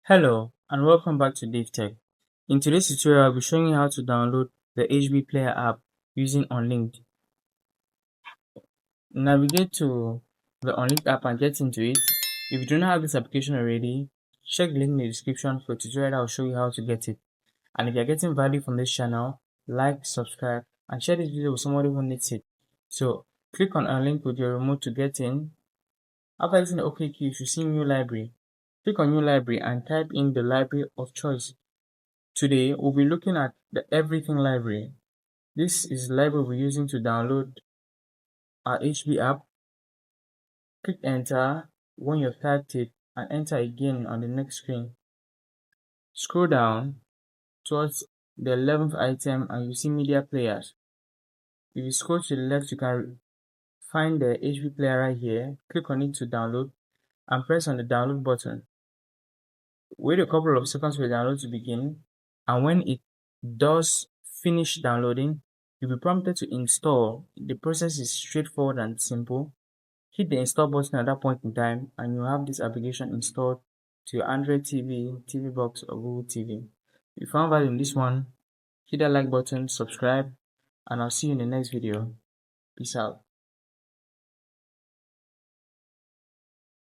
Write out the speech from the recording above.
Hello and welcome back to DaveTech. In today's tutorial, I'll be showing you how to download the HB Player app using Unlinked. Navigate to the Unlinked app and get into it. If you do not have this application already, check the link in the description for a tutorial that will show you how to get it. And if you're getting value from this channel, like, subscribe, and share this video with somebody who needs it. So click on Unlinked with your remote to get in. After hitting the OK key, you should see New Library. Click on New Library and type in the library of choice. Today, we'll be looking at the Everything library. This is the library we're using to download our HB app. Click enter when you've typed it and enter again on the next screen. Scroll down towards the 11th item and you see media players. If you scroll to the left, you can find the HB player right here. Click on it to download and press on the download button. Wait a couple of seconds for the download to begin, and when it does finish downloading, you'll be prompted to install. The process is straightforward and simple. Hit the install button at that point in time and you'll have this application installed to your Android TV, TV box or Google TV. If you found value in this one, hit that like button, subscribe, and I'll see you in the next video. Peace out.